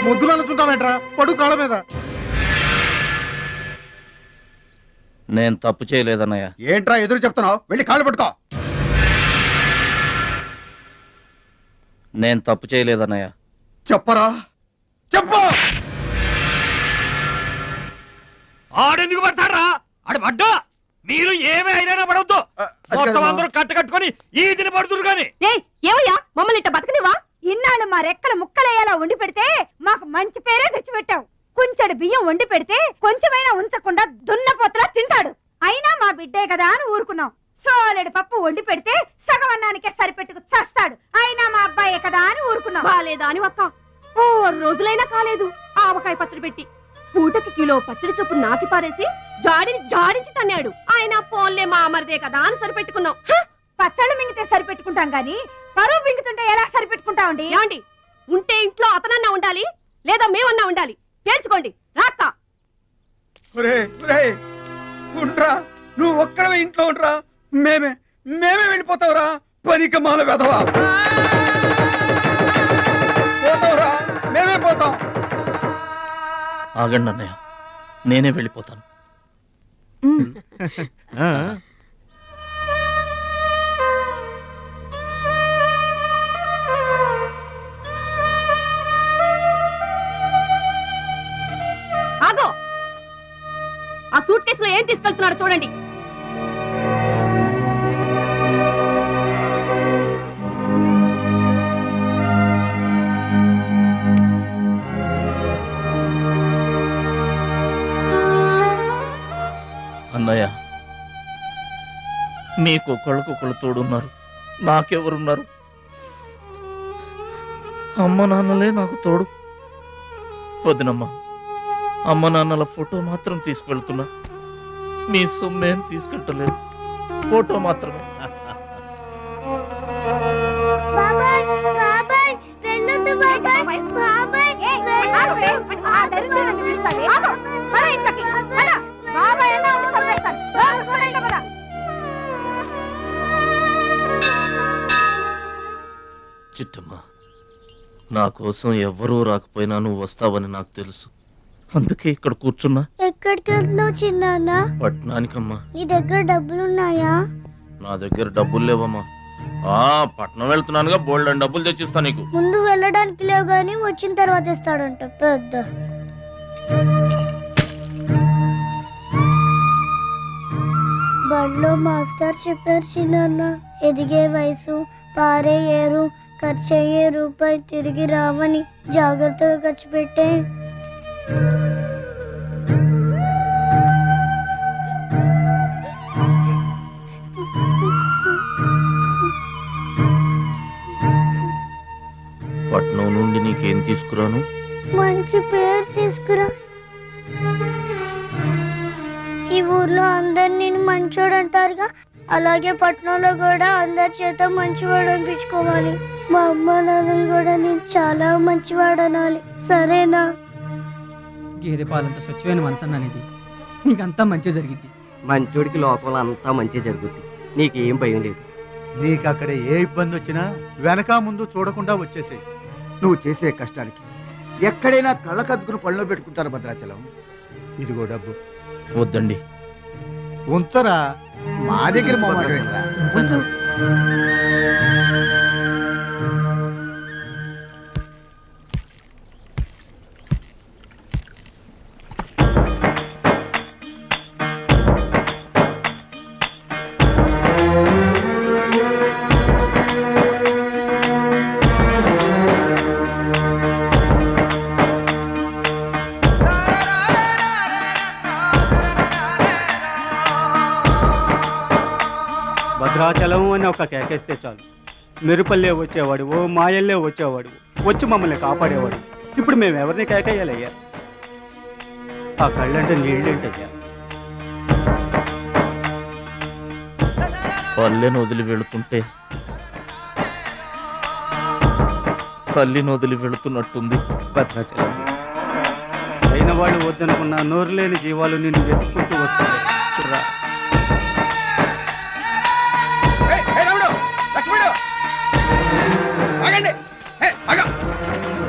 ముద్దులు అనుకుంటావేంట్రా? పడు కాళ్ళ మీద. నేను తప్పు చేయలేదన్నయ్య. ఏంట్రా ఎదురు చెప్తున్నావు? వెళ్ళి కాళ్ళు పట్టుకో. నేను తప్పు చేయలేదన్నయ్య. చెప్పరా, చెప్పు. ఆడెందుకు పడతారా? ఆడ పడ్డా మీరు ఏమే అయినా పడవద్దు. మొత్తం అందరూ కట్టుకొని ఈ దిన పడుతురు కానీ. ఏమయ్యా మమ్మల్ని ఇట్ట బతకనివా? ఇన్నాళ్ళు మా రెక్కలు ముక్కలయ్యేలా వండి పెడితే మాకు మంచి పేరే తెచ్చిపెట్టావు. కొంచెడు బియ్యం వండి పెడితే కొంచెమైనా ఉంచకుండా దున్నపోతలా తింటాడు. అయినా మా బిడ్డే కదా అని ఊరుకున్నాం. సోలెడు పప్పు వండి పెడితే సగం అన్నానికే సరిపెట్టుకు చస్తాడు. అయినా మా అబ్బాయే కదా అని ఊరుకున్నాం. బాలేదా అని ఒక్క 4 రోజులైనా కాలేదు ఆవకాయ పచ్చడి పెట్టి పూటకి కిలో పచ్చడి చొప్పు నాకి పారేసి జాడించి తన్నాడు. ఆయన పోన్లే మా అమరిదే కదా అని సరిపెట్టుకున్నాం. పచ్చళ్ళు మింగితే సరిపెట్టుకుంటాం గాని పరువు మింగుతుంటే ఎలా సరిపెట్టుకుంటామండి? ఏమండి, ఉంటే ఇంట్లో అతనన్నా ఉండాలి, లేదా మేమన్నా ఉండాలి. తేల్చుకోండి. రాక్క ఉండ్రా, నువ్వు ఒక్కడవే ఇంట్లో ఉండ్రా. మేమే వెళ్ళిపోతావురా. పనికి మాల వెధవా. పోతావురా, మేమే పోతాం. ఆగండి అన్నయ్య, నేనే వెళ్ళిపోతాను. ఆగో, ఆ సూట్ కేసులో ఏం తీసుకెళ్తున్నారో చూడండి. అన్నయ్య, మీకు ఒకళ్ళకొకళ్ళు తోడున్నారు, నాకెవరున్నారు? అమ్మ నాన్నలే నాకు తోడు. వదినమ్మా, అమ్మ నాన్నల ఫోటో మాత్రం తీసుకెళ్తున్నా. మీ సొమ్మేం తీసుకెళ్ళలేదు, ఫోటో మాత్రమే. చిట్టమ్మ, నా కోసం ఎవ్వరూ రాకపోయినా నువ్వు వస్తావని నాకు తెలుసు. అందుకే ఇక్కడ కూర్చున్నా. ఎక్కడికి వెళ్తున్నావు చిన్నాన్న? పట్నానికమ్మా. నీ దగ్గర డబ్బులున్నాయా? నా దగ్గర డబ్బులు లేవమ్మా. పట్నం వెళ్తున్నానుగా, బోల్డ్ డబ్బులు తెచ్చిస్తా నీకు. ముందు వెళ్ళడానికి లేవు గానీ వచ్చిన తర్వాత ఇస్తాడంట పెద్ద. బడిలో మాస్టర్ చెప్పారు చిన్నాన్న, ఎదిగే వయసు, పారే ఏరు, ఖర్చయ్యే రూపాయి తిరిగి రావని. జాగ్రత్తగా ఖర్చు పెట్టే. పట్నం నుండి నీకేం తీసుకురాను? మంచి పేరు తీసుకురా. ఈ ఊర్లో అందరు నేను మంచోడు అంటారుగా, అలాగే పట్నంలో కూడా అందరి చేత మంచివాడు అనిపించుకోవాలి. మా అమ్మ నాన్నలు కూడా నేను చాలా మంచివాడు అనాలి. సరేనా? గేదె పాలంత స్వచ్ఛమైన మనసు అనేది నీకంతా మంచి జరిగింది. మంచోడికి లోకంలో అంతా మంచి జరుగుద్ది. నీకేం భయం లేదు. నీకు అక్కడ ఏ ఇబ్బంది వచ్చినా వెనక ముందు చూడకుండా వచ్చేసే. నువ్వు చేసే కష్టానికి ఎక్కడైనా కళ్ళకద్దుకుని పళ్ళలో పెట్టుకుంటారు భద్రాచలం. ఇదిగో డబ్బు. వద్దండి. ఉంచరా, మా దగ్గర భద్రాచలం అని ఒక కేకేస్తే చాలు, మెరుపల్లే వచ్చేవాడు, ఓ మాయల్లే వచ్చేవాడు, వచ్చి మమ్మల్ని కాపాడేవాడు. ఇప్పుడు మేము ఎవరిని కేకేయాలయ్యా? ఆ కళ్ళంటే నీళ్ళేంటయ్యా? పల్లెను వదిలి వెళుతుంటే తల్లిని వదిలి వెళుతున్నట్టుంది. భద్రాచలం అయిన వాళ్ళు వద్దనుకున్న నోరు లేని జీవాలు నిన్ను వెతుక్కుంటూ వస్తాయి.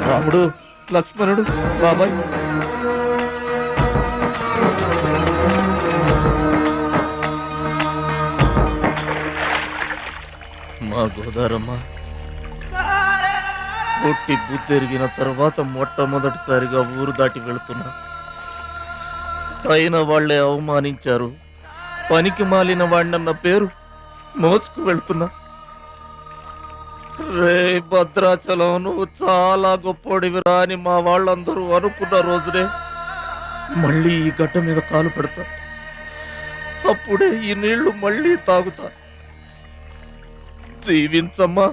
రాముడు, లక్ష్మణుడు, బాబాయ్. మా గోదారమ్మ పొట్టి బుద్ధెరిగిన తర్వాత మొట్టమొదటిసారిగా ఊరు దాటి వెళుతున్నా. అయిన వాళ్లే అవమానించారు. పనికి మాలిన వాడినన్న పేరు మోసుకు వెళ్తున్నా. రే భద్రాచలం, నువ్వు చాలా గొప్పోడివిరా అని మా వాళ్ళందరూ అనుకున్న రోజునే మళ్ళీ ఈ గడ్డ మీద కాలు పెడతా. అప్పుడే ఈ నీళ్లు మళ్ళీ తాగుతా. దీవించమ్మా.